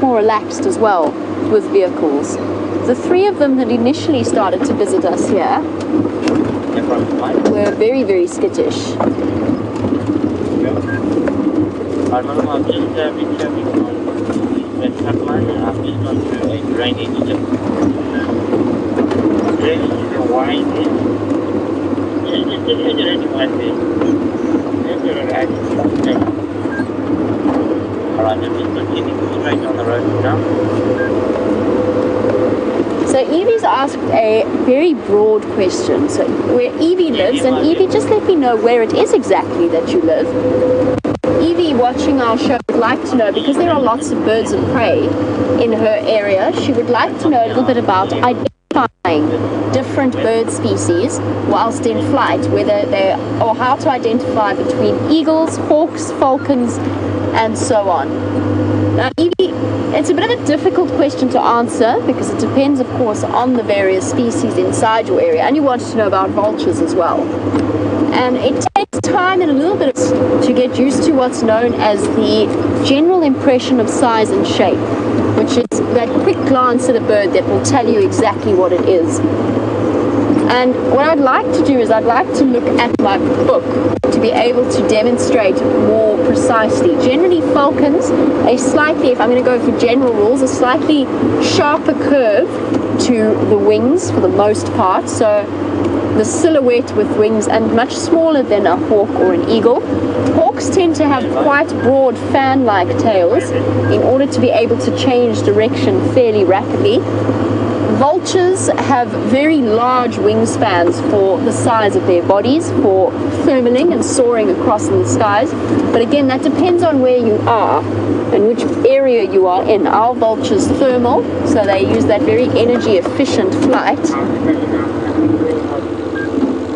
more relaxed as well with vehicles. The three of them that initially started to visit us here were very, very skittish. I've just been checking on the pipeline, and I've just gone through a drainage system. Drainage is wide. Just a drainage wide there. Alright, I'm just continuing straight on the road now. So Evie's asked a very broad question. So where Evie lives, and Evie, just let me know where it is exactly that you live. Evie, watching our show, would like to know, because there are lots of birds of prey in her area, she would like to know a little bit about identifying different bird species whilst in flight, whether they, or how to identify between eagles, hawks, falcons, and so on. Now, Evie, it's a bit of a difficult question to answer because it depends, of course, on the various species inside your area, and you wanted to know about vultures as well. And it takes time and a little bit to get used to what's known as the general impression of size and shape, which is that quick glance at a bird that will tell you exactly what it is. And what I'd like to do is I'd like to look at my book to be able to demonstrate more precisely. Generally, falcons, a slightly, if I'm going to go for general rules, a slightly sharper curve to the wings for the most part. So the silhouette with wings, and much smaller than a hawk or an eagle. Hawks tend to have quite broad fan-like tails in order to be able to change direction fairly rapidly. Vultures have very large wingspans for the size of their bodies, for thermaling and soaring across in the skies. But again, that depends on where you are and which area you are in. Our vultures thermal, so they use that very energy-efficient flight.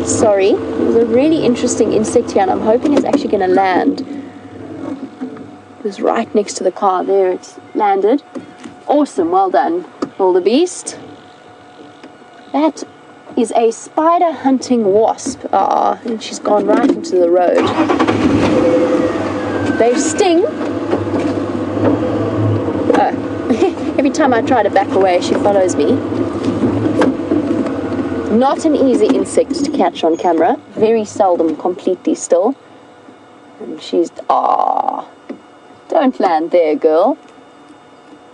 Sorry, there's a really interesting insect here, and I'm hoping it's actually going to land. It was right next to the car. There, it's landed. Awesome, well done, wildebeest. That is a spider hunting wasp. And she's gone right into the road. They sting. Every time I try to back away, she follows me. Not an easy insect to catch on camera. Very seldom completely still. And she's... don't land there, girl.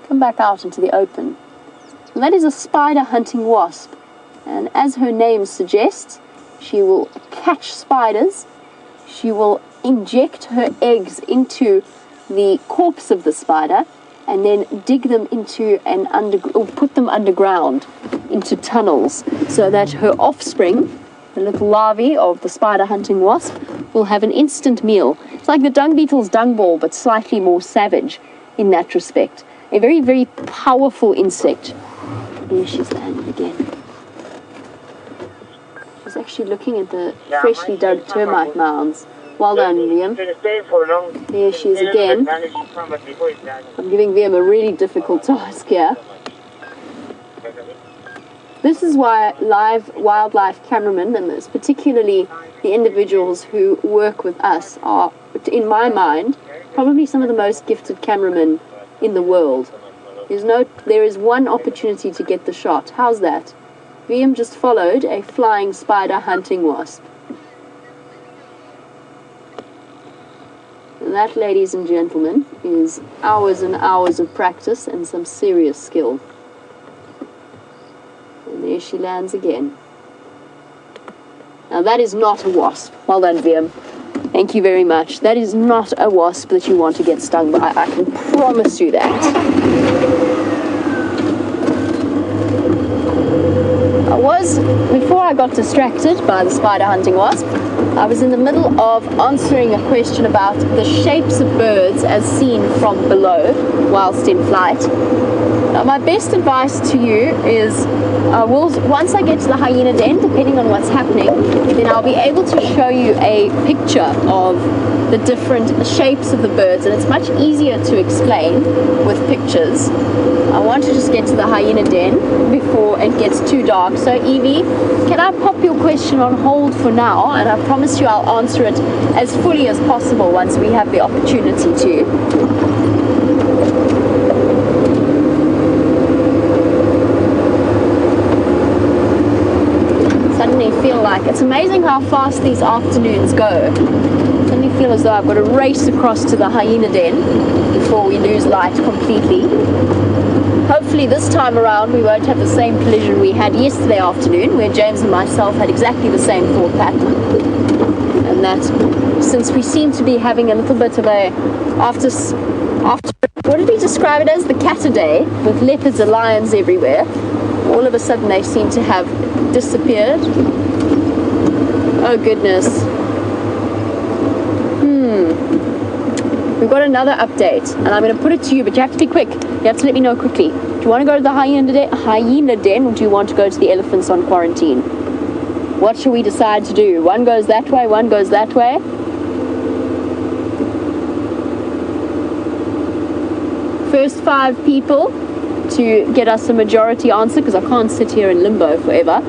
Come back out into the open. Well, that is a spider hunting wasp. And as her name suggests, she will catch spiders. She will inject her eggs into the corpse of the spider and then dig them into or put them underground into tunnels so that her offspring, the little larvae of the spider hunting wasp, will have an instant meal. It's like the dung beetle's dung ball, but slightly more savage in that respect. A very, very powerful insect. Here she's landed again. She's actually looking at the freshly dug termite mounds. Well done, Liam. There she is again. I'm giving Liam a really difficult task here. This is why live wildlife cameramen, and particularly the individuals who work with us, are, in my mind, probably some of the most gifted cameramen in the world. There is one opportunity to get the shot. How's that? VM just followed a flying spider hunting wasp. And that, ladies and gentlemen, is hours and hours of practice and some serious skill. And there she lands again. Now that is not a wasp. Well done, VM. Thank you very much. That is not a wasp that you want to get stung by. I can promise you that. Before I got distracted by the spider hunting wasp, I was in the middle of answering a question about the shapes of birds as seen from below whilst in flight. Now, my best advice to you is, once I get to the hyena den, depending on what's happening, then I'll be able to show you a picture of the different shapes of the birds, and it's much easier to explain with pictures. I want to just get to the hyena den before it gets too dark. So Evie, can I pop your question on hold for now, and I promise you I'll answer it as fully as possible once we have the opportunity to. like. It's amazing how fast these afternoons go. I suddenly feel as though I've got to race across to the hyena den before we lose light completely. Hopefully this time around we won't have the same collision we had yesterday afternoon, where James and myself had exactly the same thought pattern. And that since we seem to be having a little bit of a after what did we describe it as? The cat day, with leopards and lions everywhere. All of a sudden they seem to have disappeared. Oh goodness. We've got another update, and I'm going to put it to you, but you have to be quick. You have to let me know quickly. Do you want to go to the hyena den, or do you want to go to the elephants on quarantine? What shall we decide to do? One goes that way, one goes that way. First 5 people to get us a majority answer, because I can't sit here in limbo forever.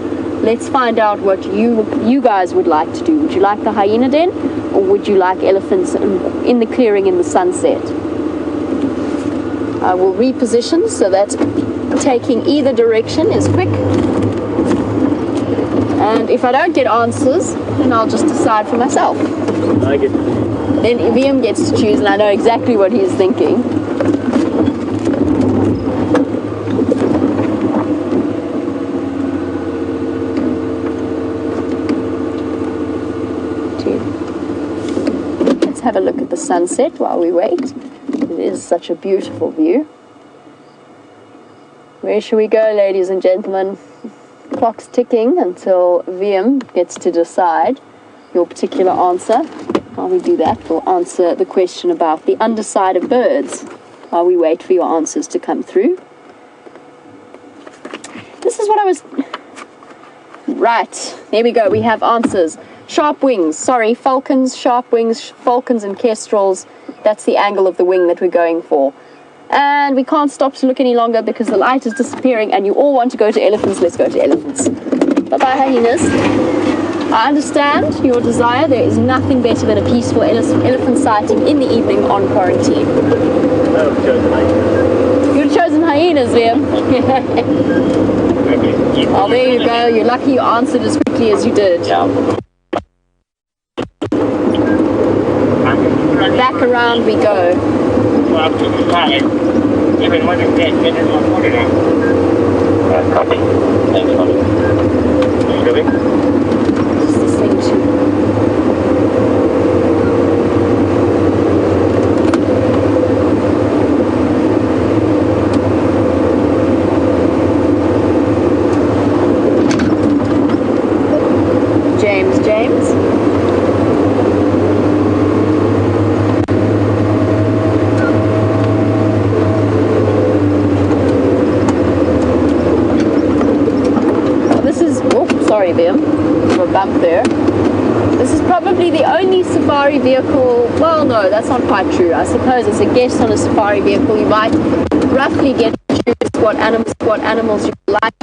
Let's find out what you guys would like to do. Would you like the hyena den, or would you like elephants in the clearing in the sunset? I will reposition so that taking either direction is quick. And if I don't get answers, then I'll just decide for myself. Then Liam gets to choose, and I know exactly what he's thinking. Let's have a look at the sunset while we wait. It is such a beautiful view. Where shall we go, ladies and gentlemen? Clock's ticking until VM gets to decide your particular answer. While we do that, we'll answer the question about the underside of birds while we wait for your answers to come through. This is what I was... Right, there we go, we have answers. Sharp wings, sorry, falcons, sharp wings, falcons and kestrels. That's the angle of the wing that we're going for. And we can't stop to look any longer because the light is disappearing and you all want to go to elephants. Let's go to elephants. Bye-bye, hyenas. I understand your desire. There is nothing better than a peaceful elephant sighting in the evening on quarantine. You'd have chosen hyenas, Liam. Oh, there you go. You're lucky you answered as quickly as you did. Back around we go. Copy. Thanks, buddy. Just listening to... James. Sorry, Liam, a bump there. This is probably the only safari vehicle, well, no, that's not quite true. I suppose as a guest on a safari vehicle, you might roughly get to choose what animals you like.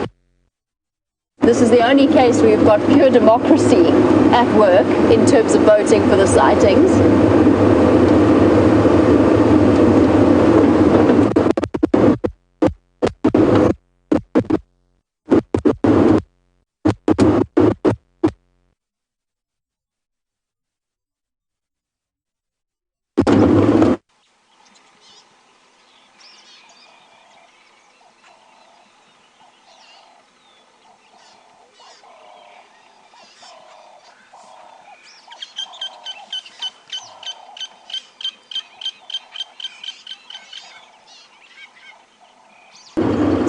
This is the only case where we've got pure democracy at work in terms of voting for the sightings.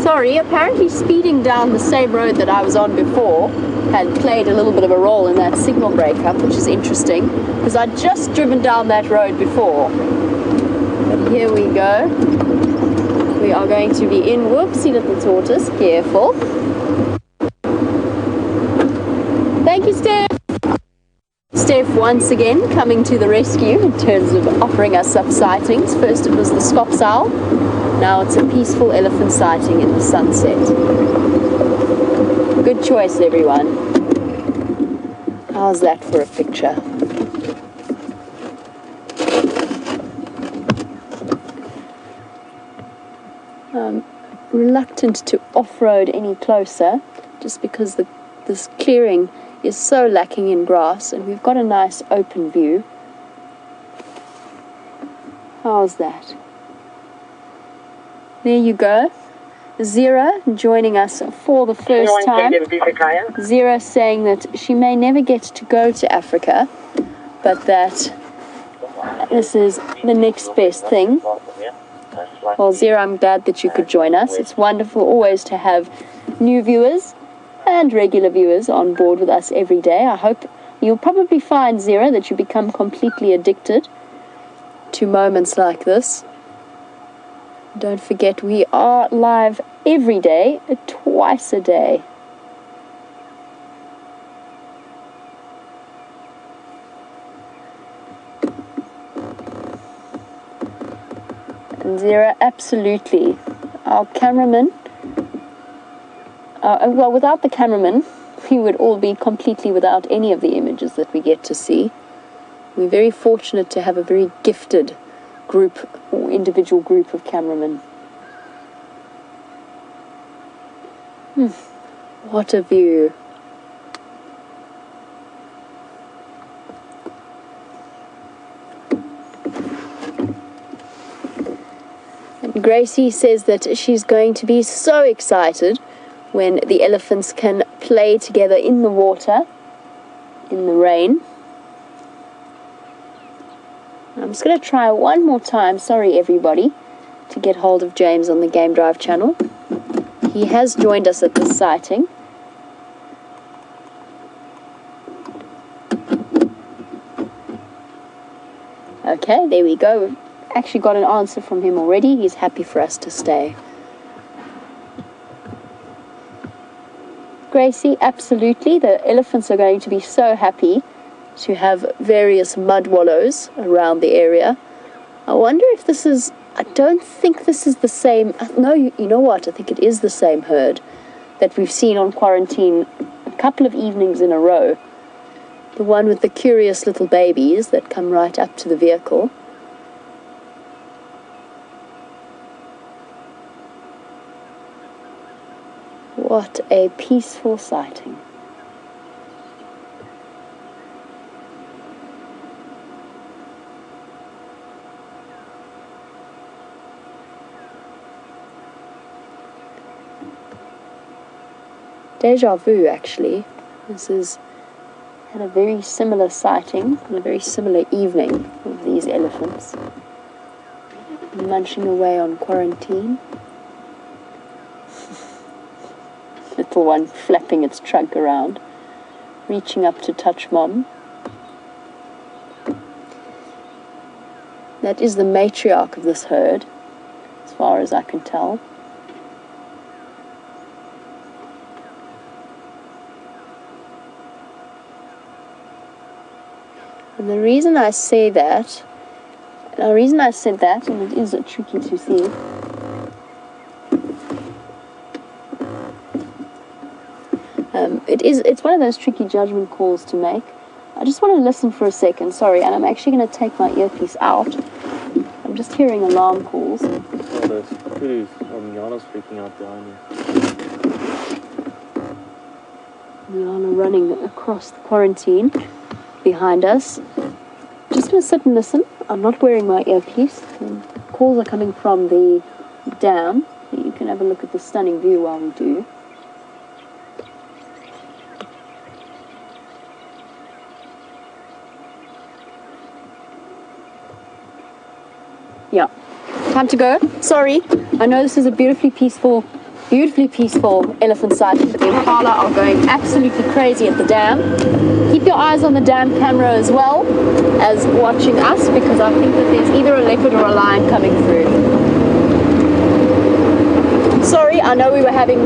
Sorry, apparently speeding down the same road that I was on before had played a little bit of a role in that signal breakup, which is interesting, because I'd just driven down that road before. But here we go. We are going to be in. Whoopsie little tortoise, careful. Thank you, Steph. Steph once again coming to the rescue in terms of offering us up sightings. First it was the Scops owl. Now it's a peaceful elephant sighting in the sunset. Good choice, everyone. How's that for a picture? I'm reluctant to off-road any closer, just because this clearing is so lacking in grass, and we've got a nice open view. How's that? There you go. Zira joining us for the first time. Zira saying that she may never get to go to Africa, but that this is the next best thing. Well, Zira, I'm glad that you could join us. It's wonderful always to have new viewers and regular viewers on board with us every day. I hope you'll probably find, Zira, that you become completely addicted to moments like this. Don't forget, we are live every day, twice a day. And Zira, absolutely. Our cameraman, well, without the cameraman, we would all be completely without any of the images that we get to see. We're very fortunate to have a very gifted group or individual group of cameramen. What a view. And Gracie says that she's going to be so excited when the elephants can play together in the water, in the rain. I'm just going to try one more time, sorry everybody, to get hold of James on the Game Drive channel. He has joined us at this sighting. Okay, there we go. We've actually got an answer from him already. He's happy for us to stay. Gracie, absolutely. The elephants are going to be so happy to have various mud wallows around the area. I wonder if this is, I don't think this is the same, no, you know what, I think it is the same herd that we've seen on quarantine a couple of evenings in a row. The one with the curious little babies that come right up to the vehicle. What a peaceful sighting. Deja vu, actually. This is had a very similar sighting and a very similar evening of these elephants munching away on quarantine. Little one flapping its trunk around, reaching up to touch mom. That is the matriarch of this herd, as far as I can tell. And the reason I say that, and it is tricky to see, it's one of those tricky judgment calls to make. I just want to listen for a second, sorry, and I'm actually going to take my earpiece out. I'm just hearing alarm calls. Oh, there's two Miana's freaking out behind you. Miana running across the quarantine behind us. Just going to sit and listen. I'm not wearing my earpiece. Calls are coming from the dam. You can have a look at the stunning view while we do. Yeah, time to go. Sorry, I know this is a beautifully peaceful elephant sighting, but the impala are going absolutely crazy at the dam. Keep your eyes on the dam camera as well as watching us, because I think that there's either a leopard or a lion coming through. Sorry, I know we were having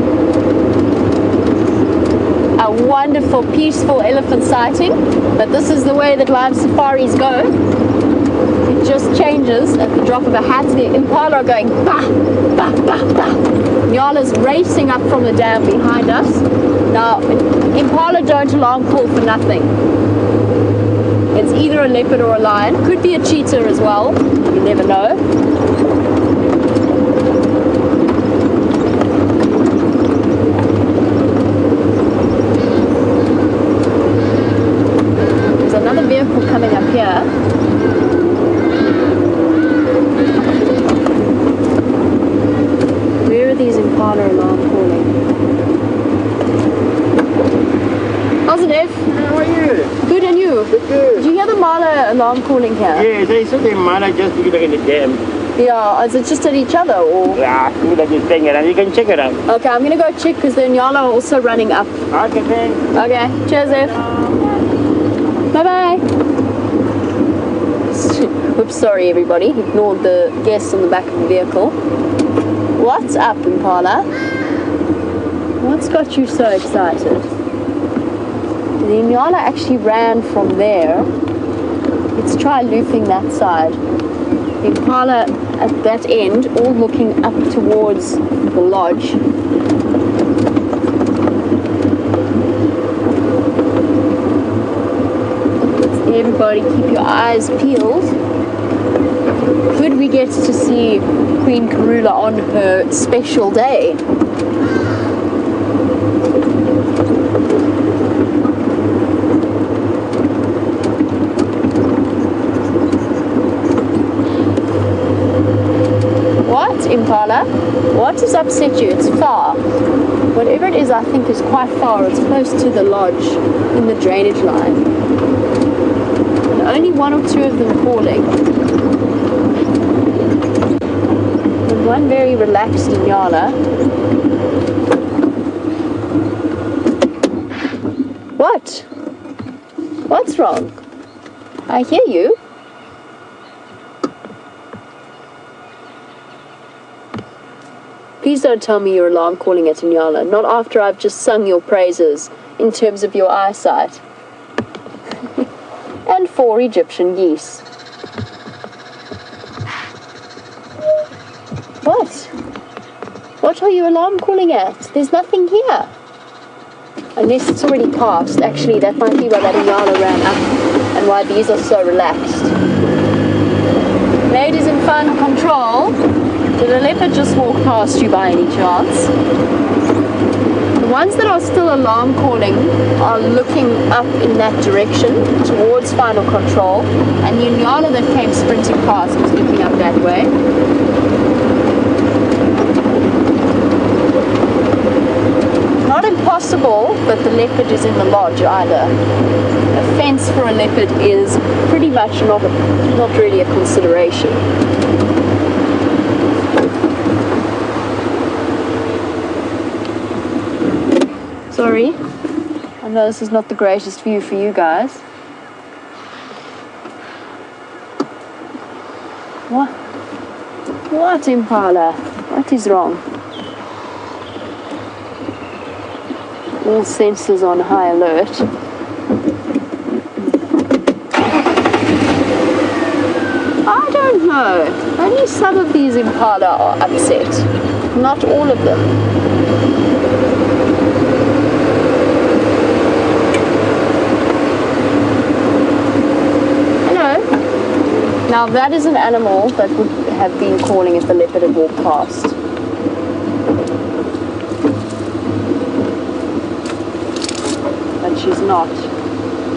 a wonderful, peaceful elephant sighting, but this is the way that live safaris go. It just changes at the drop of a hat. The impala are going bah, bah, bah, bah. Nyala's racing up from the dam behind us. Now, impala don't alarm call for nothing. It's either a leopard or a lion. Could be a cheetah as well. You never know. Did you hear the Marla alarm calling here? Yeah, they said they might have just be like in the dam. Yeah, is it just at each other or? Yeah, I like this thing around. You can check it out. Okay, I'm gonna go check because the Nyala are also running up. Okay, thanks. Okay, cheers, F. Bye-bye. Oops, sorry everybody. Ignored the guests on the back of the vehicle. What's up, Impala? What's got you so excited? The Nyala actually ran from there. Let's try looping that side. The Impala at that end, all looking up towards the lodge. Everybody keep your eyes peeled. Could we get to see Queen Karula on her special day? What, Impala? What has upset you? It's far. Whatever it is, I think is quite far. It's close to the lodge in the drainage line. And only one or two of them calling. And one very relaxed Nyala. What? What's wrong? I hear you. Please don't tell me you're alarm calling at Nyala, not after I've just sung your praises in terms of your eyesight. And 4 Egyptian geese. What? What are you alarm calling at? There's nothing here. Unless it's already passed. Actually, that might be why that Nyala ran up and why these are so relaxed. Ladies in final control. Did a leopard just walk past you by any chance? The ones that are still alarm calling are looking up in that direction towards final control, and the Nyala that came sprinting past was looking up that way. Not impossible, but the leopard is in the lodge either. A fence for a leopard is pretty much not really a consideration. Sorry, I know this is not the greatest view for you guys. What, Impala? What is wrong? All sensors on high alert. I don't know. Only some of these Impala are upset. Not all of them. Now that is an animal that would have been calling if the leopard had walked past. But she's not.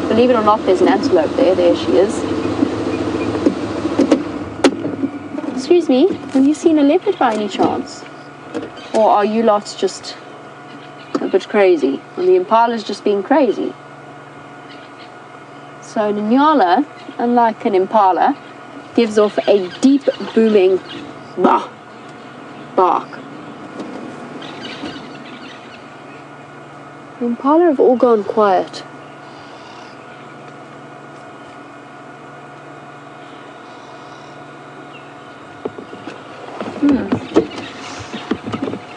Believe it or not, there's an antelope there. There she is. Excuse me, have you seen a leopard by any chance? Or are you lots just a bit crazy? And the Impala's just being crazy. So an Nyala, unlike an Impala, gives off a deep booming bark. The Impala have all gone quiet.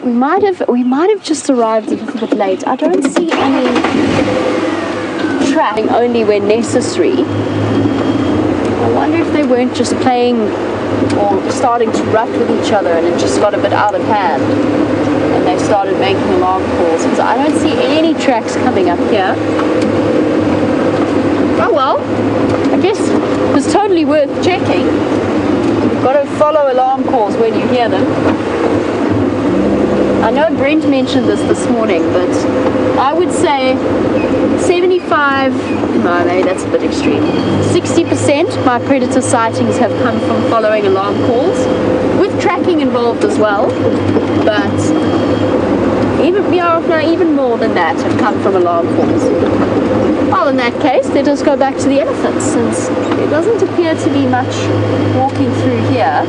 We might have just arrived a little bit late. I don't see any tracking, only when necessary. I wonder if they weren't just playing or starting to rut with each other and it just got a bit out of hand and they started making alarm calls, because I don't see any tracks coming up here. Oh well, I guess it was totally worth checking. You've got to follow alarm calls when you hear them. I know Brent mentioned this morning, but I would say 75, no, maybe that's a bit extreme. 60% my predator sightings have come from following alarm calls, with tracking involved as well. But Even more than that have come from alarm calls. Well, in that case, let us go back to the elephants, since there doesn't appear to be much walking through here.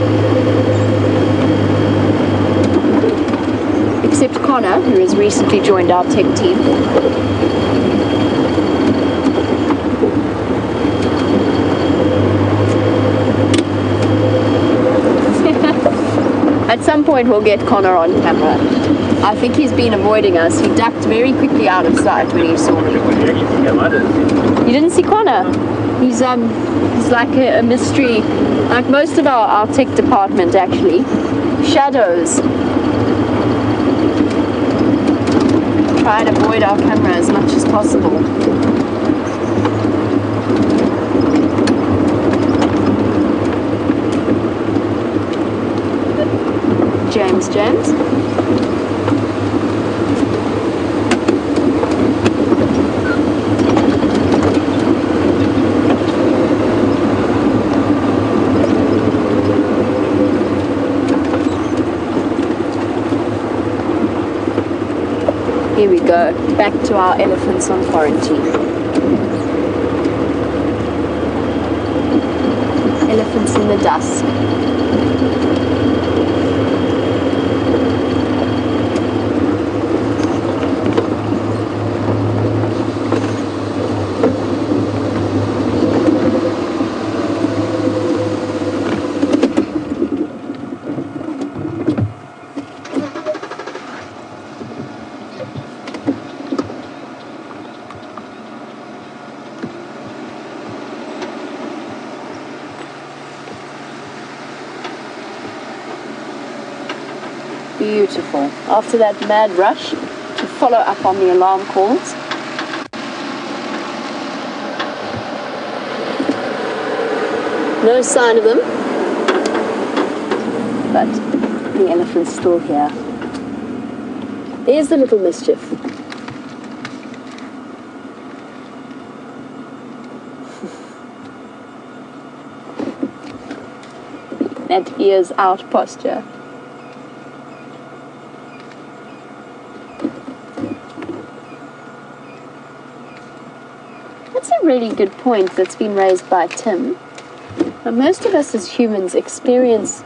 Except Connor, who has recently joined our tech team. At some point we'll get Connor on camera. I think he's been avoiding us. He ducked very quickly out of sight when he saw me. You didn't see Connor? He's like a mystery, like most of our tech department actually. Shadows. Try and avoid our camera as much as possible. James. Here we go, back to our elephants on quarantine. Elephants in the dusk. Beautiful. After that mad rush to follow up on the alarm calls. No sign of them. But the elephant's still here. There's the little mischief. That ears out posture. That's a really good point that's been raised by Tim. Now, most of us as humans experience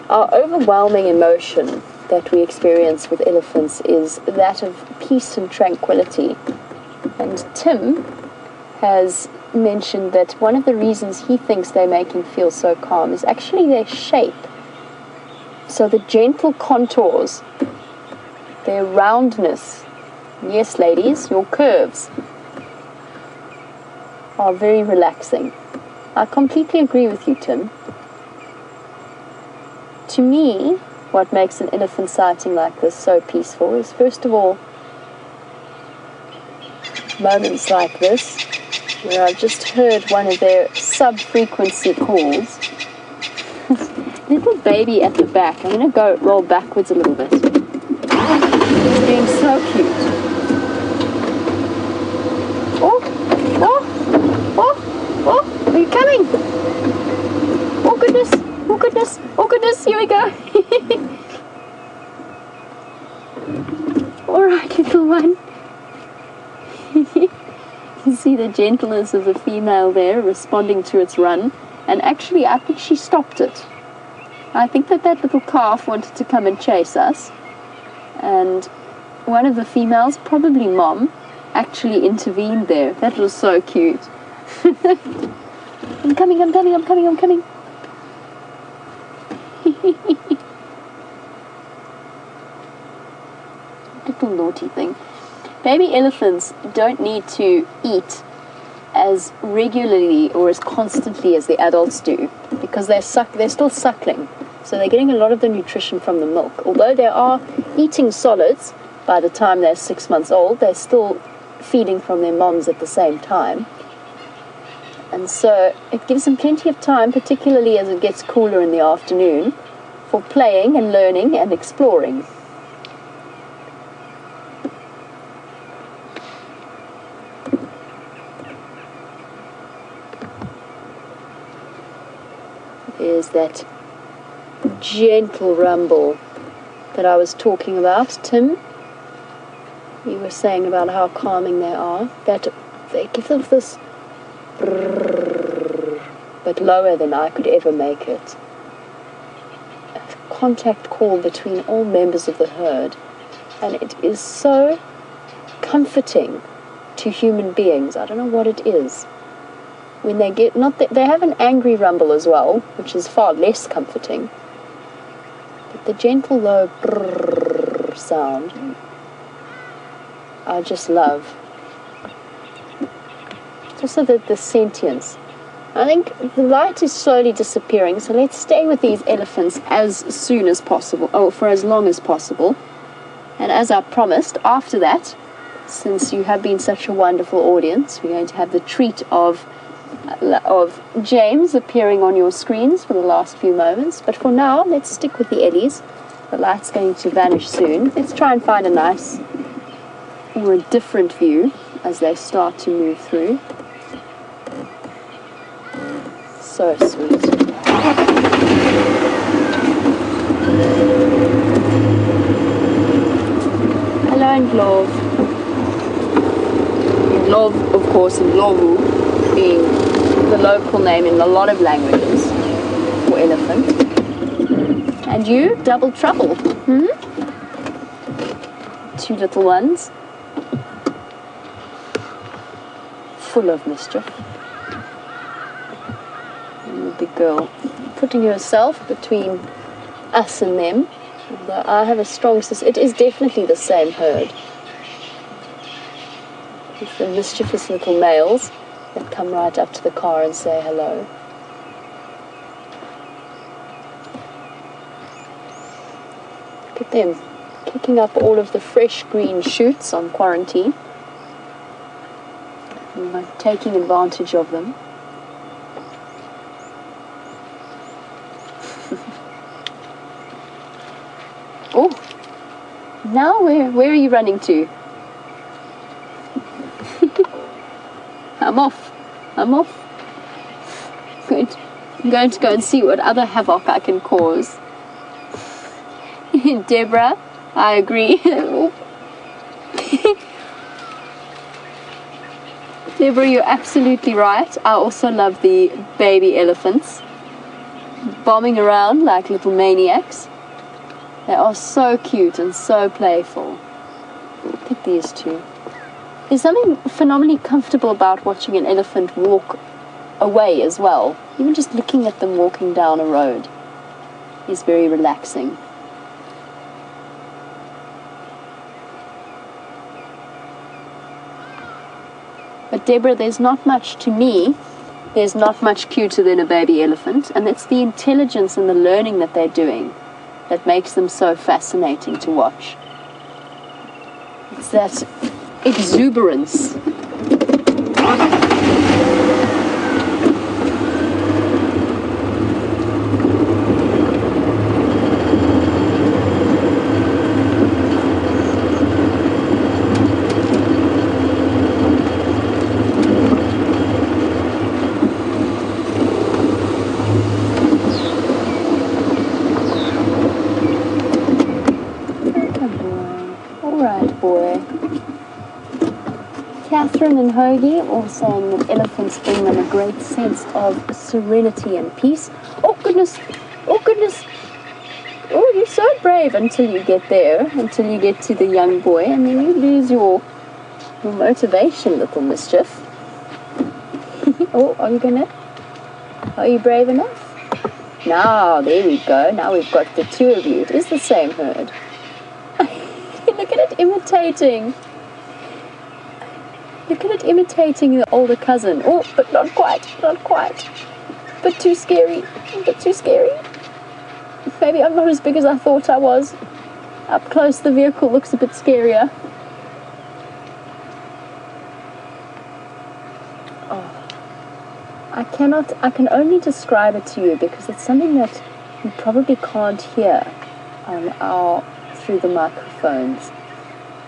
our overwhelming emotion that we experience with elephants is that of peace and tranquility. And Tim has mentioned that one of the reasons he thinks they make him feel so calm is actually their shape. So the gentle contours, their roundness, yes ladies, your curves, are very relaxing. I completely agree with you, Tim. To me, what makes an elephant sighting like this so peaceful is, first of all, moments like this, where I've just heard one of their sub-frequency calls. Little baby at the back. I'm going to roll backwards a little bit. It's being so cute. Oh, are you coming? Oh goodness, here we go. Alright, little one. You can see the gentleness of the female there responding to its run. And actually, I think she stopped it. I think that little calf wanted to come and chase us. And one of the females, probably Mom, actually intervened there. That was so cute. I'm coming. Little naughty thing. Baby elephants don't need to eat as regularly or as constantly as the adults do, because they're still suckling, so they're getting a lot of the nutrition from the milk. Although they are eating solids by the time they're 6 months old, they're still feeding from their moms at the same time. And so it gives them plenty of time, particularly as it gets cooler in the afternoon, for playing and learning and exploring. There's that gentle rumble that I was talking about, Tim. You were saying about how calming they are, that they give off this brrrr, but lower than I could ever make it. A contact call between all members of the herd, and it is so comforting to human beings. I don't know what it is. When they get, not that they have an angry rumble as well, which is far less comforting, but the gentle low brrrr sound I just love. Also the sentience. I think the light is slowly disappearing, so let's stay with these elephants as soon as possible, or for as long as possible. And as I promised, after that, since you have been such a wonderful audience, we're going to have the treat of James appearing on your screens for the last few moments. But for now, let's stick with the Ellies. The light's going to vanish soon. Let's try and find a nice or a different view as they start to move through. So sweet. Hello, Ndlovu. Ndlovu, of course, Ndlovu being the local name in a lot of languages for elephant. And you, double trouble. Two little ones. Full of mischief. And the big girl putting herself between us and them. Although I have a strong suspicion, it is definitely the same herd. With the mischievous little males that come right up to the car and say hello. Look at them, kicking up all of the fresh green shoots on quarantine. And we're taking advantage of them. Oh, now where are you running to? I'm off. I'm going to go and see what other havoc I can cause. Deborah, I agree. Deborah, you're absolutely right. I also love the baby elephants bombing around like little maniacs. They are so cute and so playful. Look at these two. There's something phenomenally comfortable about watching an elephant walk away as well. Even just looking at them walking down a road is very relaxing. But Deborah, there's not much, to me, there's not much cuter than a baby elephant, and it's the intelligence and the learning that they're doing that makes them so fascinating to watch. It's that exuberance. Catherine and Hoagie all saying that elephants bring them a great sense of serenity and peace. Oh goodness! Oh goodness! Oh, you're so brave until you get there, until you get to the young boy, and then you lose your motivation, little mischief. Oh, are you brave enough? Now, there we go. Now we've got the two of you. It is the same herd. Look at it imitating. Look at it imitating the older cousin. Oh, but not quite. But too scary. Maybe I'm not as big as I thought I was. Up close, the vehicle looks a bit scarier. Oh. I can only describe it to you because it's something that you probably can't hear through the microphones.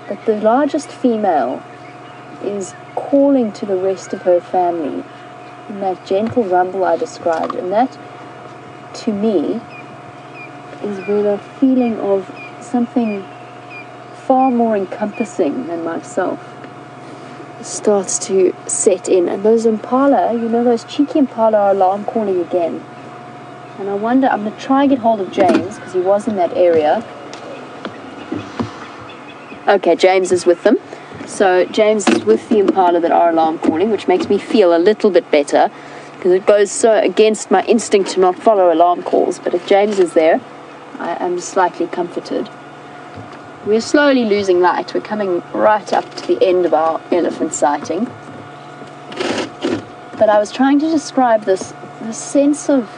But the largest female is calling to the rest of her family in that gentle rumble I described, and that to me is with a feeling of something far more encompassing than myself starts to set in. And those impala, those cheeky impala are alarm calling again. And I wonder, I'm going to try and get hold of James, because he was in that area. Okay, James is with them. So James is with the impala that are alarm calling, which makes me feel a little bit better, because it goes so against my instinct to not follow alarm calls. But if James is there, I am slightly comforted. We're slowly losing light. We're coming right up to the end of our elephant sighting. But I was trying to describe this sense of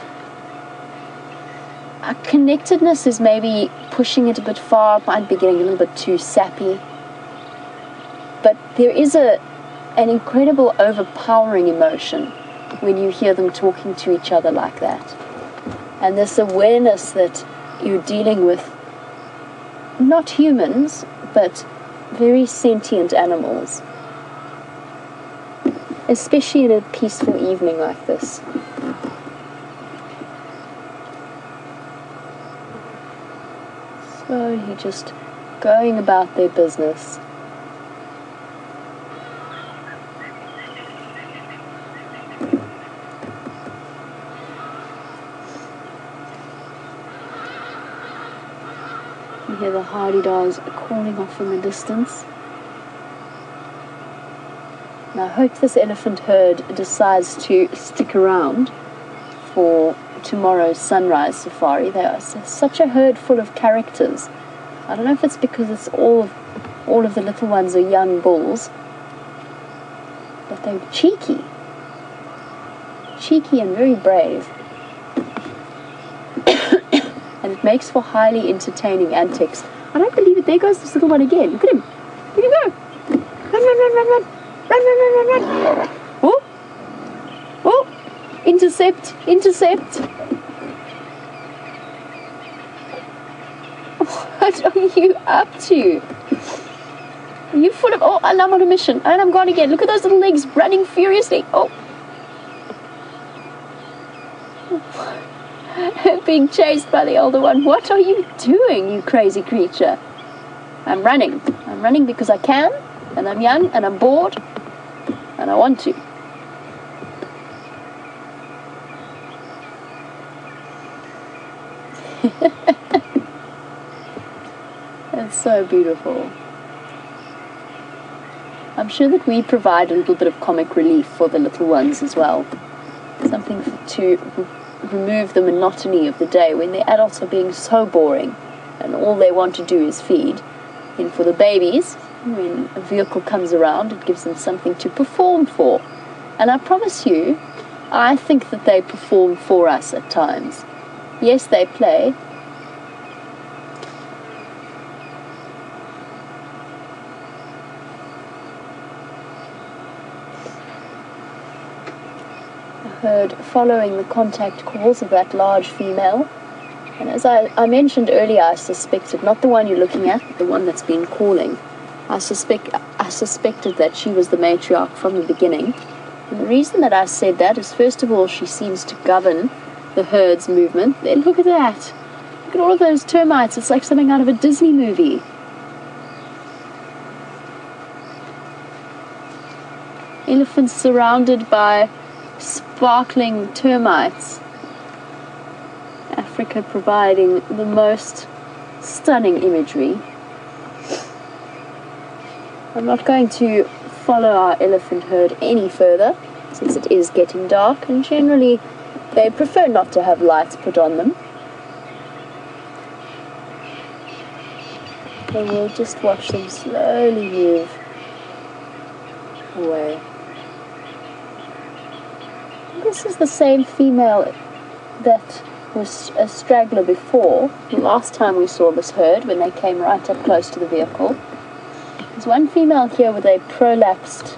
connectedness is maybe pushing it a bit far. It might be getting a little bit too sappy. But there is an incredible overpowering emotion when you hear them talking to each other like that. And this awareness that you're dealing with not humans, but very sentient animals. Especially in a peaceful evening like this. Slowly just going about their business. You hear the hardy-dogs calling off in the distance. And I hope this elephant herd decides to stick around for tomorrow's sunrise safari. They are such a herd full of characters. I don't know if it's because it's all of the little ones are young bulls, but they're cheeky and very brave. And it makes for highly entertaining antics. I don't believe it. There goes this little one again. Look at him. Look at him go. Run, run, run, run, run. Run, run, run, run, run. Oh. Oh. Intercept. Intercept. What are you up to? Are you full of... Oh, and I'm on a mission. And I'm gone again. Look at those little legs running furiously. Oh. Being chased by the older one. What are you doing, you crazy creature? I'm running. I'm running because I can, and I'm young, and I'm bored, and I want to. It's so beautiful. I'm sure that we provide a little bit of comic relief for the little ones as well. Something to remove the monotony of the day when the adults are being so boring and all they want to do is feed. And for the babies, when a vehicle comes around, it gives them something to perform for. And I promise you, I think that they perform for us at times. Yes, they play. Heard following the contact calls of that large female, and as I mentioned earlier, I suspected, not the one you're looking at, but the one that's been calling, I suspected that she was the matriarch from the beginning. And the reason that I said that is, first of all, she seems to govern the herd's movement. Then look at that, look at all of those termites. It's like something out of a Disney movie. Elephants surrounded by sparkling termites. Africa providing the most stunning imagery. I'm not going to follow our elephant herd any further since it is getting dark, and generally they prefer not to have lights put on them. And we'll just watch them slowly move away. This is the same female that was a straggler before. The last time we saw this herd, when they came right up close to the vehicle. There's one female here with a prolapsed,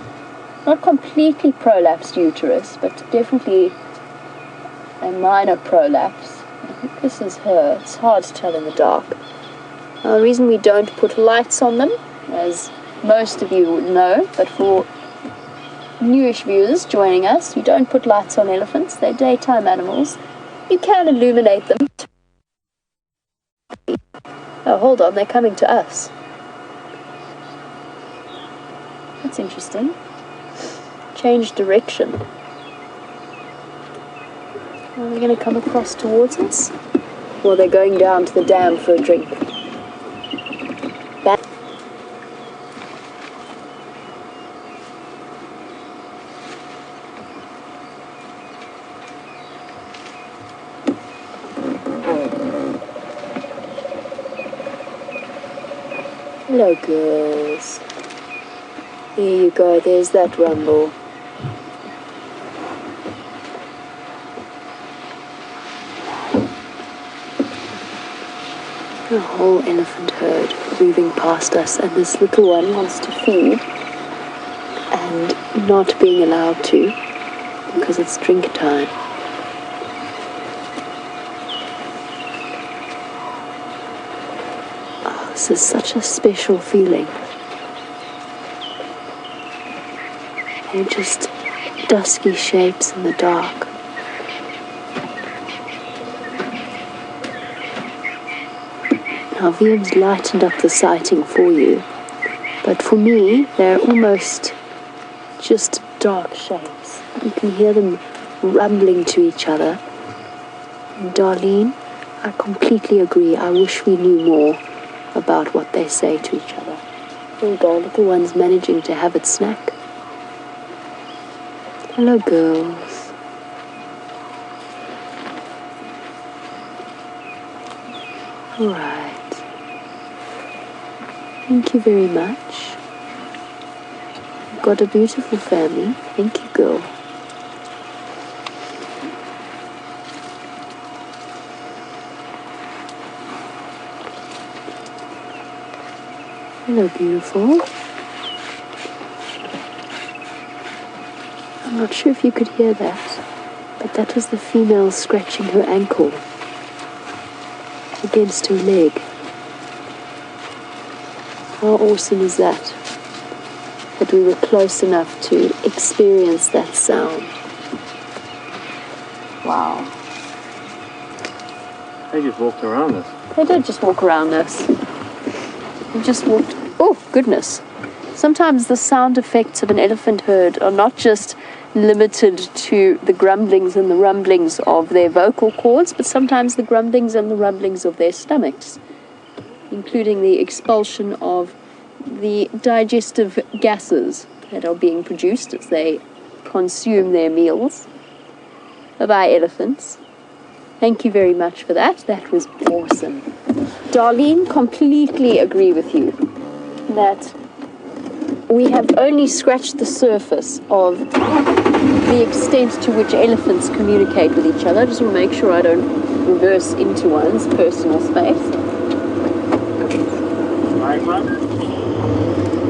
not completely prolapsed uterus, but definitely a minor prolapse. I think this is her. It's hard to tell in the dark. Now, the reason we don't put lights on them, as most of you would know, but for newish viewers joining us, you don't put lights on elephants. They're daytime animals. You can illuminate them. Oh, hold on, they're coming to us. That's interesting. Change direction. Are they going to come across towards us? Or they're going down to the dam for a drink? Hello, girls. There you go, there's that rumble. A whole elephant herd moving past us, and this little one wants to feed and not being allowed to because it's drink time. Oh, this is such a special feeling. They're just dusky shapes in the dark. Now, VM's lightened up the sighting for you, but for me, they're almost just dark shapes. You can hear them rumbling to each other. And Darlene, I completely agree. I wish we knew more about what they say to each other. There we go, little one's managing to have its snack. Hello, girls. All right. Thank you very much. You've got a beautiful family. Thank you, girl. Hello, beautiful. I'm not sure if you could hear that, but that was the female scratching her ankle against her leg. How awesome is that? That we were close enough to experience that sound. Wow. They just walked around us. They did just walk around us. They just walked. Oh, goodness. Sometimes the sound effects of an elephant herd are not just limited to the grumblings and the rumblings of their vocal cords, but sometimes the grumblings and the rumblings of their stomachs, including the expulsion of the digestive gases that are being produced as they consume their meals by elephants. Thank you very much for that. That was awesome. Darlene, completely agree with you that we have only scratched the surface of the extent to which elephants communicate with each other. I just want to make sure I don't reverse into one's personal space.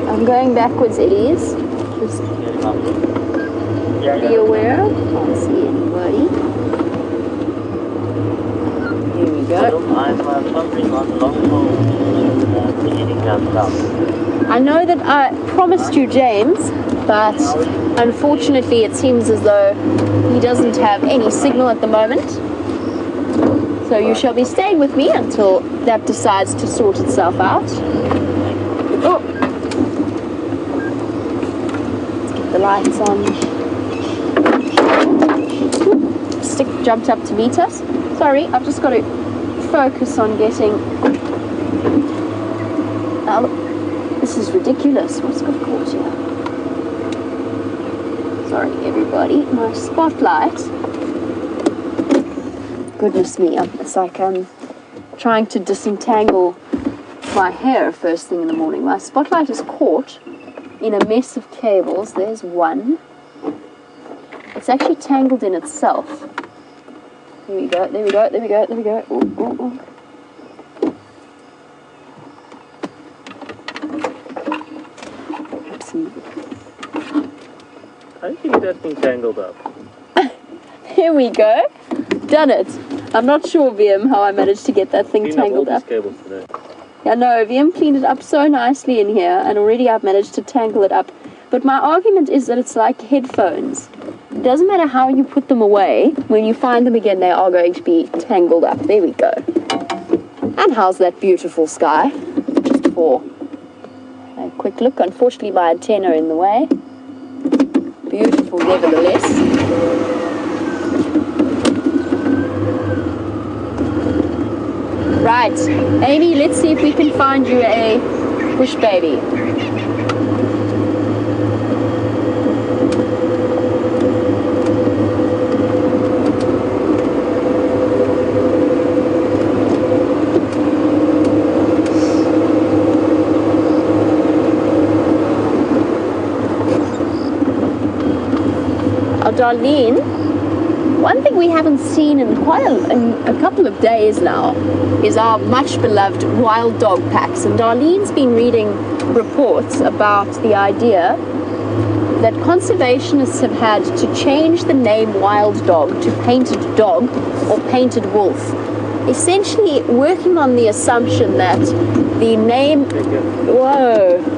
I'm going backwards, Elise. Just be aware. Can't see anybody. Here we go. I'm suffering on long haul, heading down south. I know that I promised you James, but unfortunately it seems as though he doesn't have any signal at the moment. So you shall be staying with me until that decides to sort itself out. Oh. Let's get the lights on. Stick jumped up to meet us. Sorry, I've just got to focus on getting... This is ridiculous. What's got caught here? Sorry, everybody. My spotlight. Goodness me, it's like I'm trying to disentangle my hair first thing in the morning. My spotlight is caught in a mess of cables. There's one. It's actually tangled in itself. There we go, there we go, there we go, there we go. Ooh, ooh, ooh. How do you get that thing tangled up? Here we go. Done it. I'm not sure, VM, how I managed to get that thing tangled up. Cables today. Yeah, no, VM cleaned it up so nicely in here, and already I've managed to tangle it up. But my argument is that it's like headphones. It doesn't matter how you put them away. When you find them again, they are going to be tangled up. There we go. And how's that beautiful sky? Just for a quick look. Unfortunately, my antenna in the way. Beautiful, nevertheless. Right, Amy, let's see if we can find you a bush baby. Darlene, one thing we haven't seen in quite a couple of days now is our much beloved wild dog packs. And Darlene's been reading reports about the idea that conservationists have had to change the name wild dog to painted dog or painted wolf, essentially working on the assumption that the name... Whoa.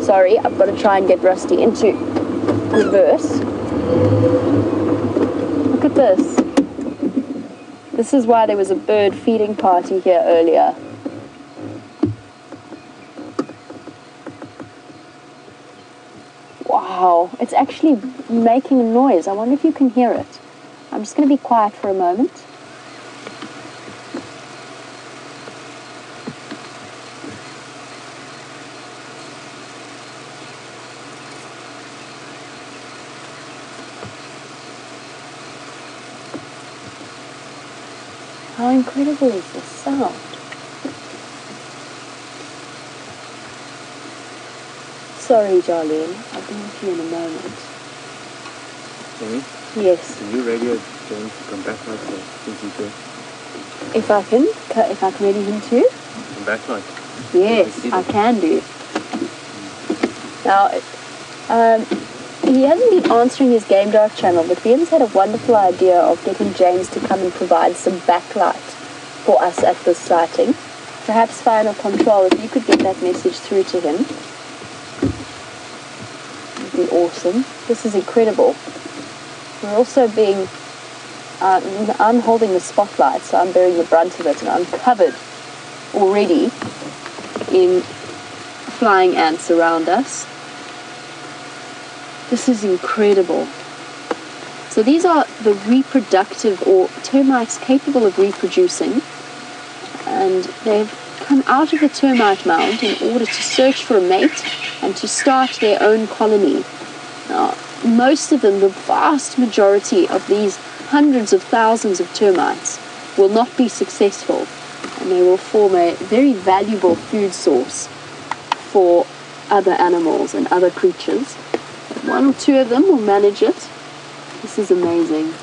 Sorry, I've got to try and get Rusty into reverse. Look at this. This is why there was a bird feeding party here earlier. Wow, it's actually making a noise. I wonder if you can hear it. I'm just going to be quiet for a moment. How incredible is this sound? Sorry, Darlene. I'll be with you in a moment. Amy? Yes. The new radio is going to come back like that. If I can ready him to? Come back like. Yes, I can do. Now, he hasn't been answering his Game Dark channel, but Ian's had a wonderful idea of getting James to come and provide some backlight for us at this sighting. Perhaps Final Control, if you could get that message through to him, would be awesome. This is incredible. We're also being... I'm holding the spotlight, so I'm bearing the brunt of it, and I'm covered already in flying ants around us. This is incredible. So these are the reproductive or termites capable of reproducing, and they've come out of the termite mound in order to search for a mate and to start their own colony. Now, most of them, the vast majority of these hundreds of thousands of termites, will not be successful, and they will form a very valuable food source for other animals and other creatures. One or two of them will manage it. This is amazing.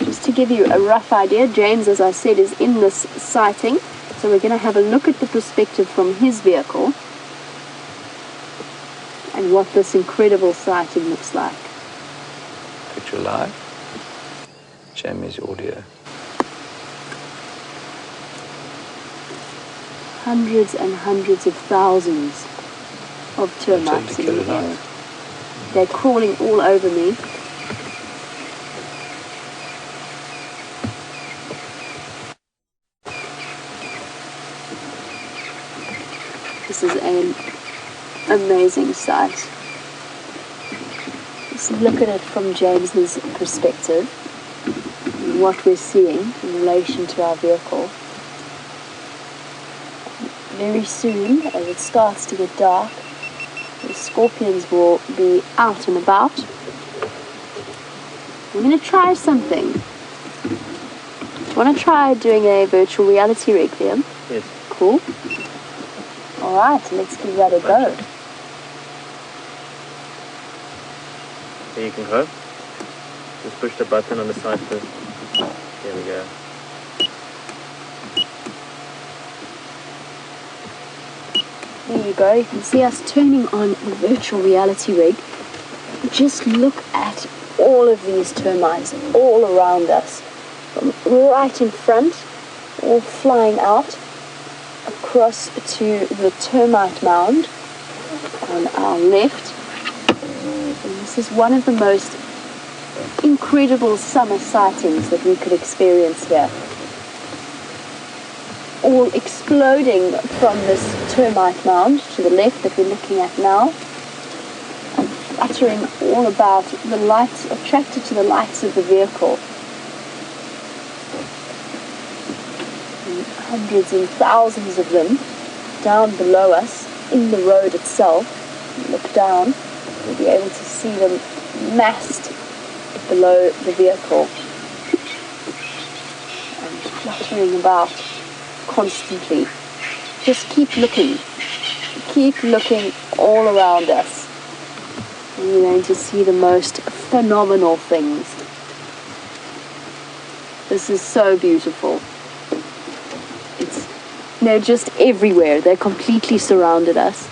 Just to give you a rough idea, James, as I said, is in this sighting. So we're going to have a look at the perspective from his vehicle and what this incredible sighting looks like. Picture live. Jamie's audio. Hundreds and hundreds of thousands of termites in the air. They're crawling all over me. This is an amazing sight. Let's look at it from James's perspective, and what we're seeing in relation to our vehicle. Very soon, as it starts to get dark, the scorpions will be out and about. I'm going to try something. Want to try doing a virtual reality rig, Liam? Yes. Cool. Alright, let's give that a go. There you can go. Just push the button on the side first. There we go. There you go. You can see us turning on the virtual reality rig. Just look at all of these termites all around us. From right in front, all flying out across to the termite mound on our left. And this is one of the most incredible summer sightings that we could experience here. All exploding from this termite mound to the left that we're looking at now, and fluttering all about the lights, attracted to the lights of the vehicle. And hundreds and thousands of them down below us in the road itself. Look down, you'll be able to see them massed below the vehicle and fluttering about constantly. Just keep looking all around us, and you're going to see the most phenomenal things. This is so beautiful. They're just everywhere. They're completely surrounded us,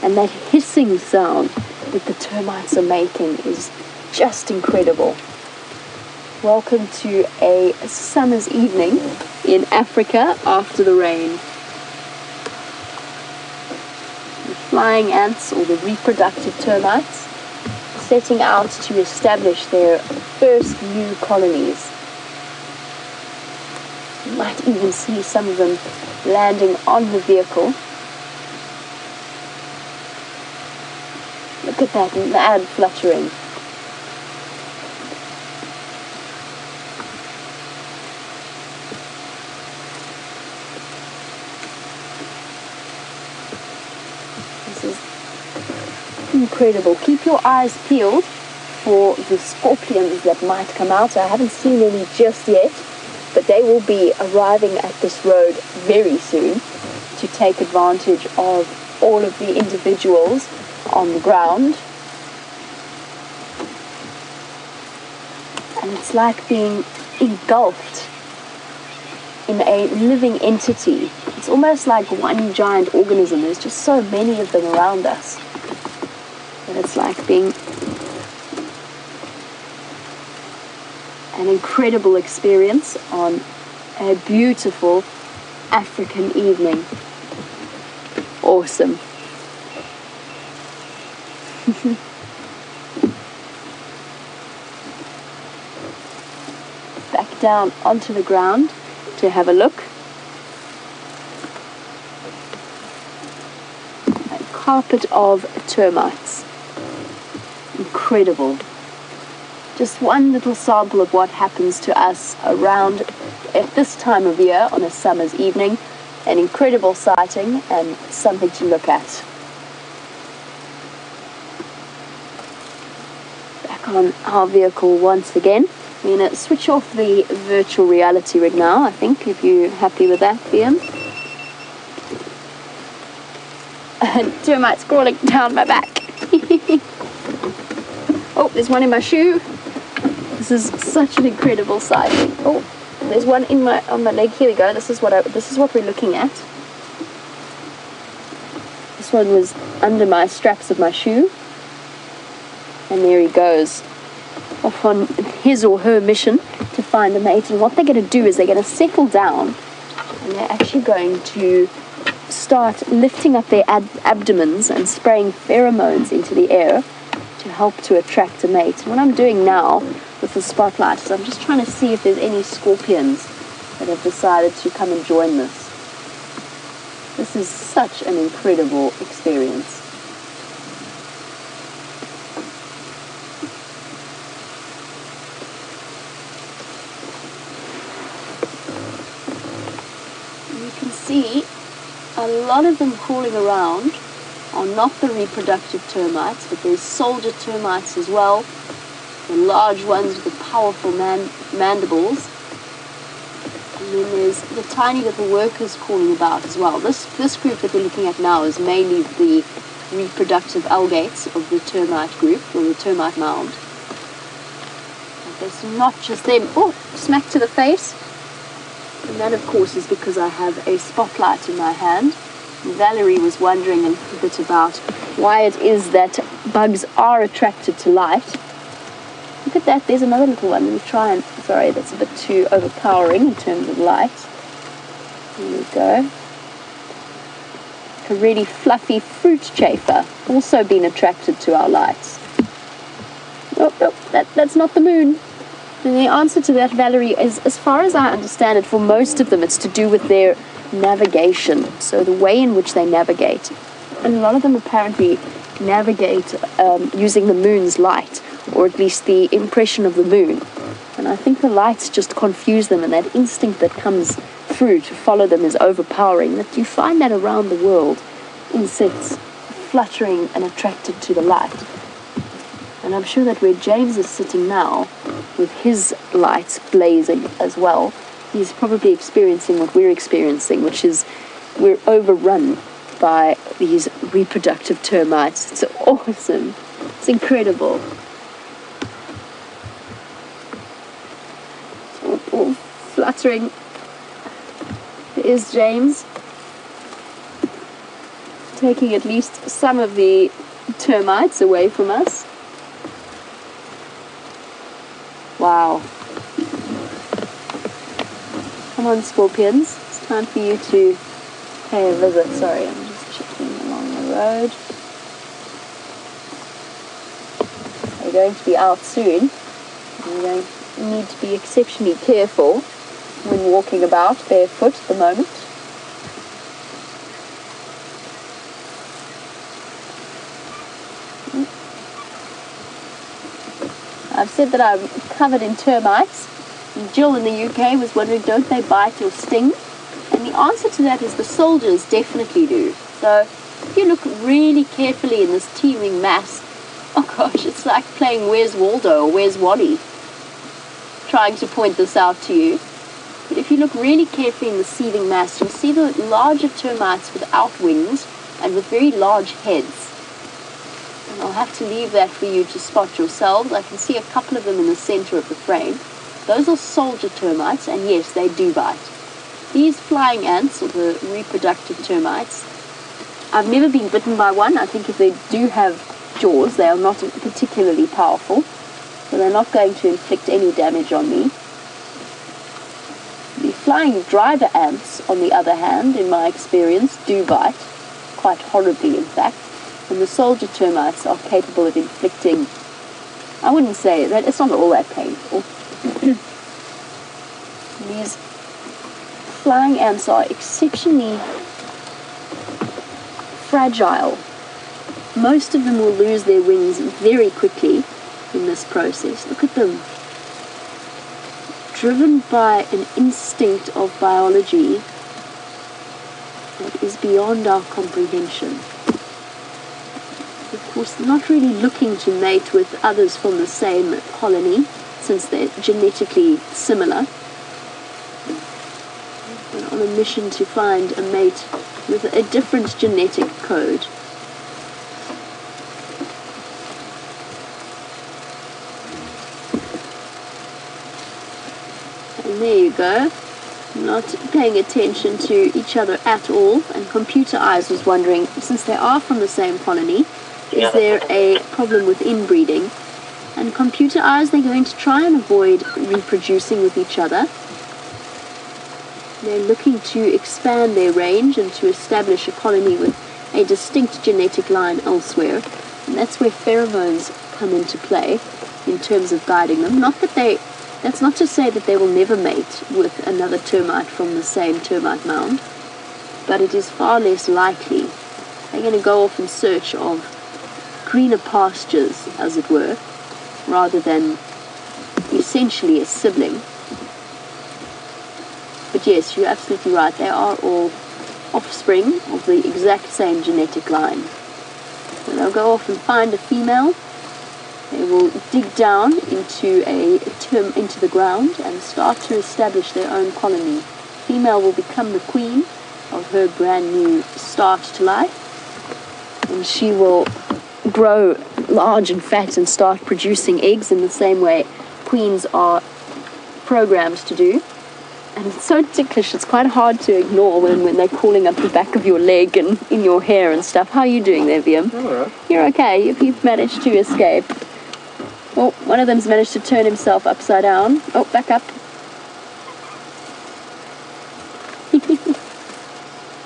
and that hissing sound that the termites are making is just incredible. Welcome to a summer's evening in Africa after the rain. The flying ants, or the reproductive termites, setting out to establish their first new colonies. You might even see some of them landing on the vehicle. Look at that mad fluttering. This is incredible. Keep your eyes peeled for the scorpions that might come out. I haven't seen any just yet, but they will be arriving at this road very soon to take advantage of all of the individuals on the ground. And it's like being engulfed in a living entity. It's almost like one giant organism. There's just so many of them around us that it's like being an incredible experience on a beautiful African evening. Awesome. Back down onto the ground to have a look. A carpet of termites. Incredible. Just one little sample of what happens to us around at this time of year on a summer's evening. An incredible sighting and something to look at. Back on our vehicle once again. I'm going to switch off the virtual reality rig now, I think, if you're happy with that, Liam. And termites crawling down my back. Oh, there's one in my shoe. This is such an incredible sighting. Oh, there's one on my leg. Here we go. This is what we're looking at. This one was under my straps of my shoe. And there he goes, off on his or her mission to find a mate. And what they're going to do is they're going to settle down, and they're actually going to start lifting up their abdomens and spraying pheromones into the air to help to attract a mate. And what I'm doing now with the spotlight is I'm just trying to see if there's any scorpions that have decided to come and join this. This is such an incredible experience. You can see a lot of them crawling around are not the reproductive termites, but there's soldier termites as well, the large ones with the powerful mandibles, and then there's the tiny little workers crawling about as well. This group that we're looking at now is mainly the reproductive algates of the termite group, or the termite mound. But there's not just them. Oh, smack to the face. And that, of course, is because I have a spotlight in my hand. Valerie was wondering a little bit about why it is that bugs are attracted to light. Look at that, there's another little one. Let me try and, sorry, that's a bit too overpowering in terms of light. There we go. A really fluffy fruit chafer, also been attracted to our lights. That's not the moon. And the answer to that, Valerie, is, as far as I understand it, for most of them, it's to do with their navigation. So the way in which they navigate. And a lot of them apparently navigate using the moon's light, or at least the impression of the moon. And I think the lights just confuse them, and that instinct that comes through to follow them is overpowering. That you find that around the world, insects fluttering and attracted to the light. And I'm sure that where James is sitting now, with his lights blazing as well, he's probably experiencing what we're experiencing, which is we're overrun by these reproductive termites. It's awesome. It's incredible. All fluttering. There is James, taking at least some of the termites away from us. Wow. Come on, scorpions. It's time for you to pay a visit. Sorry, I'm just checking along the road. They're going to be out soon. You're going to need to be exceptionally careful when walking about barefoot at the moment. I've said that I'm covered in termites. Jill in the UK was wondering, don't they bite or sting? And the answer to that is the soldiers definitely do. So if you look really carefully in this teeming mass, oh gosh, it's like playing Where's Waldo or Where's Wally, trying to point this out to you. But if you look really carefully in the seething mass, you'll see the larger termites without wings and with very large heads. And I'll have to leave that for you to spot yourselves. I can see a couple of them in the center of the frame. Those are soldier termites, and yes, they do bite. These flying ants, or the reproductive termites, I've never been bitten by one. I think if they do have jaws, they are not particularly powerful, so they're not going to inflict any damage on me. The flying driver ants, on the other hand, in my experience, do bite, quite horribly in fact, and the soldier termites are capable of inflicting, I wouldn't say that, it's not all that painful. These flying ants are exceptionally fragile. Most of them will lose their wings very quickly in this process. Look at them. Driven by an instinct of biology that is beyond our comprehension. Of course, they're not really looking to mate with others from the same colony, since they're genetically similar. They're on a mission to find a mate with a different genetic code. And there you go. Not paying attention to each other at all. And Computer Eyes was wondering, since they are from the same colony, is there a problem with inbreeding? And Computer Eyes, they're going to try and avoid reproducing with each other. They're looking to expand their range and to establish a colony with a distinct genetic line elsewhere. And that's where pheromones come into play in terms of guiding them. That's not to say that they will never mate with another termite from the same termite mound, but it is far less likely. They're going to go off in search of greener pastures, as it were, rather than essentially a sibling. But yes, you're absolutely right. They are all offspring of the exact same genetic line. So they'll go off and find a female. They will dig down into the ground and start to establish their own colony. Female will become the queen of her brand new start to life, and she will grow large and fat and start producing eggs in the same way queens are programmed to do. And it's so ticklish, it's quite hard to ignore when they're crawling up the back of your leg and in your hair and stuff. How are you doing there, Viam? I'm alright. You're okay, you've managed to escape. Oh, one of them's managed to turn himself upside down. Oh, back up.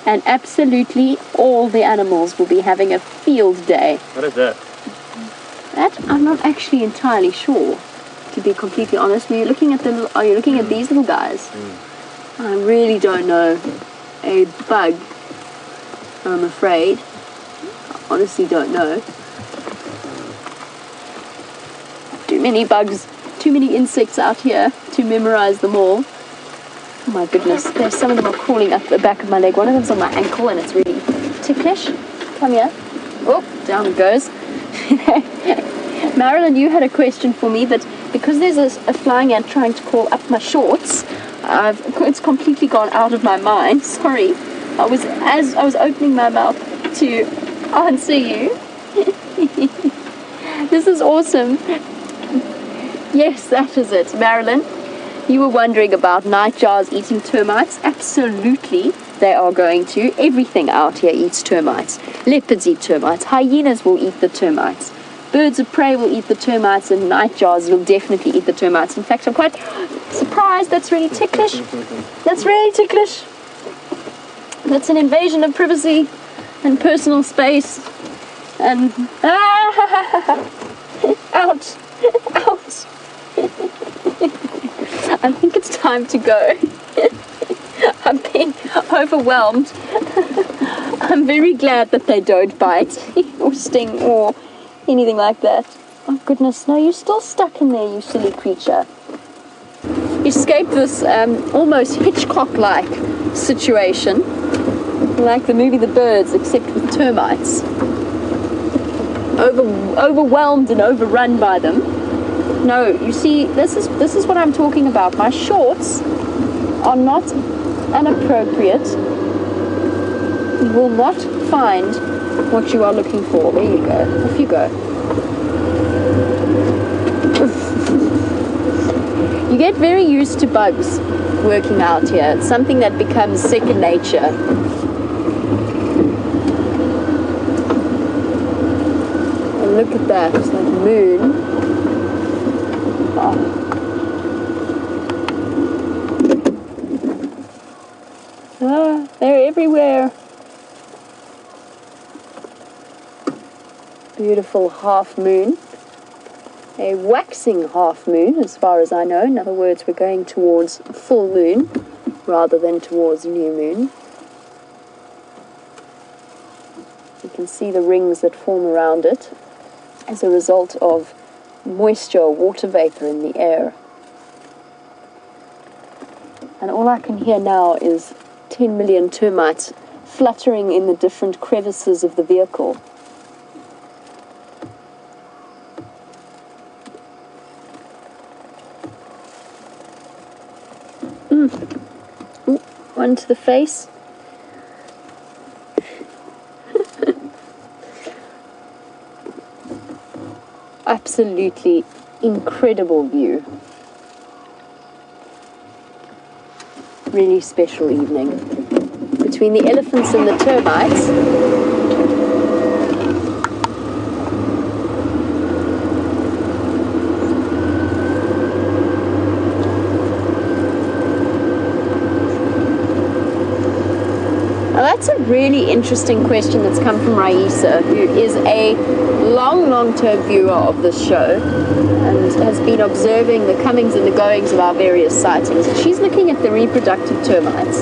And absolutely all the animals will be having a field day. What is that? That I'm not actually entirely sure, to be completely honest. Are you looking at these little guys? I really don't know. A bug, I'm afraid. I honestly don't know. Too many bugs, too many insects out here to memorize them all. Oh my goodness, there's some of them are crawling up the back of my leg. One of them's on my ankle and it's really ticklish. Come here. Oh, down it goes. Marilyn, you had a question for me, but because there's a flying ant trying to crawl up my shorts, it's completely gone out of my mind. Sorry. As I was opening my mouth to answer you. This is awesome. Yes, that is it. Marilyn, you were wondering about nightjars eating termites. Absolutely, they are going to. Everything out here eats termites. Leopards eat termites. Hyenas will eat the termites. Birds of prey will eat the termites, and nightjars will definitely eat the termites. In fact, I'm quite surprised. That's really ticklish. That's really ticklish. That's an invasion of privacy and personal space. And ouch, ouch. I think it's time to go. I'm being overwhelmed. I'm very glad that they don't bite or sting or anything like that. Oh goodness, no, you're still stuck in there, you silly creature. You escaped this almost Hitchcock-like situation, like the movie The Birds, except with termites. Overwhelmed and overrun by them. No, you see, this is what I'm talking about. My shorts are not inappropriate. You will not find what you are looking for. There you go. Off you go. You get very used to bugs working out here. It's something that becomes second nature. And look at that, that moon. Oh. Ah, they're everywhere. Beautiful half moon. A waxing half moon, as far as I know. In other words, we're going towards full moon rather than towards new moon. You can see the rings that form around it as a result of moisture or water vapor in the air. And all I can hear now is 10 million termites fluttering in the different crevices of the vehicle. Ooh, one to the face. Absolutely incredible view. Really special evening. Between the elephants and the termites. Now that's a really interesting question that's come from Raisa, who is a long-term viewer of this show and has been observing the comings and the goings of our various sightings. She's looking at the reproductive termites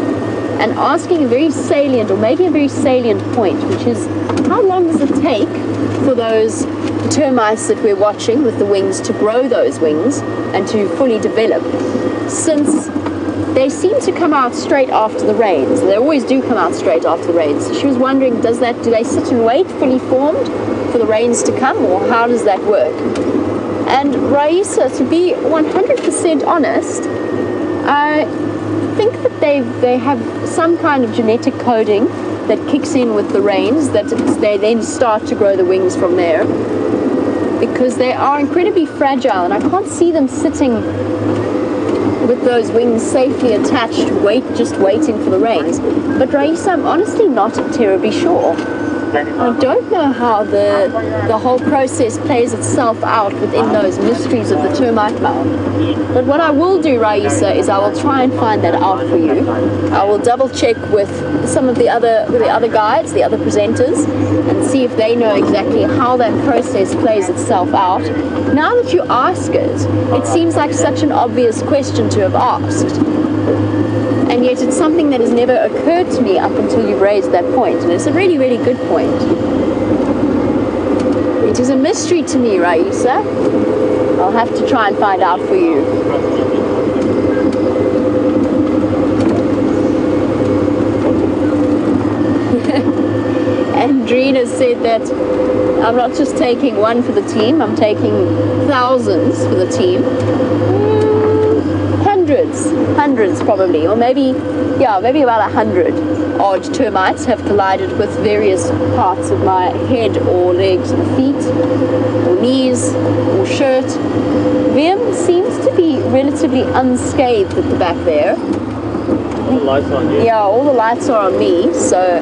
and asking a very salient, or maybe a very salient point, which is how long does it take for those termites that we're watching with the wings to grow those wings and to fully develop, since they seem to come out straight after the rains. They always do come out straight after the rains. So she was wondering, do they sit and wait fully formed for the rains to come, or how does that work? And Raisa, to be 100% honest, I think that they have some kind of genetic coding that kicks in with the rains, that they then start to grow the wings from there, because they are incredibly fragile, and I can't see them sitting with those wings safely attached, just waiting for the rains. But Raisa, I'm honestly not terribly sure. I don't know how the whole process plays itself out within those mysteries of the termite mound. But what I will do, Raisa, is I will try and find that out for you. I will double check with some of the other guides, the other presenters, and see if they know exactly how that process plays itself out. Now that you ask it, it seems like such an obvious question to have asked. And yet it's something that has never occurred to me up until you've raised that point. And it's a really, really good point. It is a mystery to me, Raisa. I'll have to try and find out for you. Andrina said that I'm not just taking one for the team, I'm taking thousands for the team. Hundreds probably, or maybe about 100 odd termites have collided with various parts of my head or legs or feet or knees or shirt. Vim seems to be relatively unscathed at the back there. All the lights are on you. Yeah, all the lights are on me, so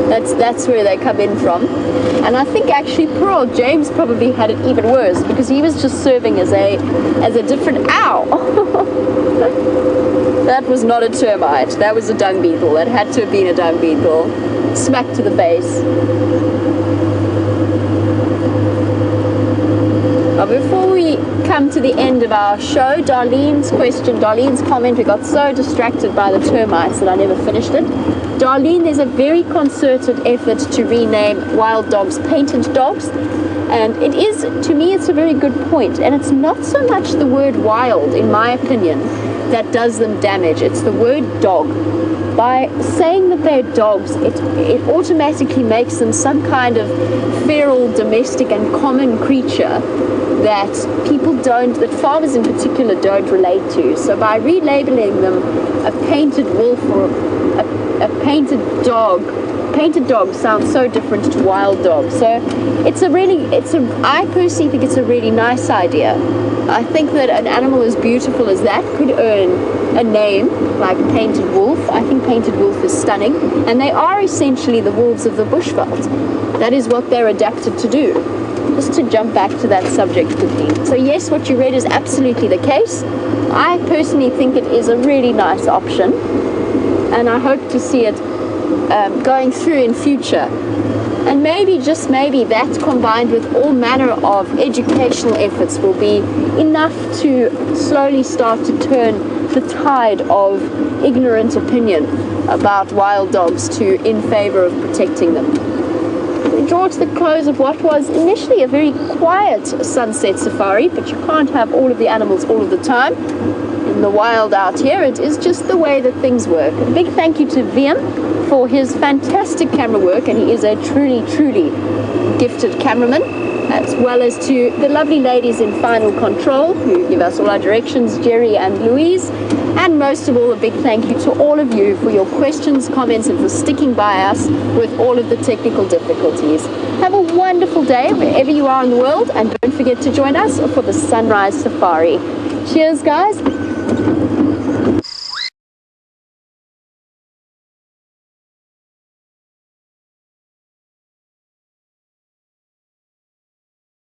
that's where they come in from. And I think actually poor old James probably had it even worse because he was just serving as a different That was not a termite, that was a dung beetle. That had to have been a dung beetle. Smack to the base. Now before we come to the end of our show, Darlene's comment, we got so distracted by the termites that I never finished it. Darlene, there's a very concerted effort to rename wild dogs painted dogs. And it is, to me, it's a very good point. And it's not so much the word wild, in my opinion, that does them damage. It's the word dog. By saying that they're dogs, it automatically makes them some kind of feral, domestic, and common creature that that farmers in particular don't relate to. So by relabeling them a painted wolf or a painted dog sounds so different to wild dog. So I personally think it's a really nice idea. I think that an animal as beautiful as that could earn a name like painted wolf. I think painted wolf is stunning, and they are essentially the wolves of the bushveld. That is what they're adapted to do. Just to jump back to that subject quickly. So yes, what you read is absolutely the case. I personally think it is a really nice option, and I hope to see it going through in future. And maybe, just maybe, that combined with all manner of educational efforts will be enough to slowly start to turn the tide of ignorant opinion about wild dogs in favor of protecting them. We draw to the close of what was initially a very quiet sunset safari, but you can't have all of the animals all of the time in the wild out here. It is just the way that things work. A big thank you to Viam for his fantastic camera work, and he is a truly gifted cameraman, as well as to the lovely ladies in Final Control who give us all our directions, Jerry and Louise, and most of all a big thank you to all of you for your questions, comments, and for sticking by us with all of the technical difficulties. Have a wonderful day wherever you are in the world, and don't forget to join us for the Sunrise Safari. Cheers, guys.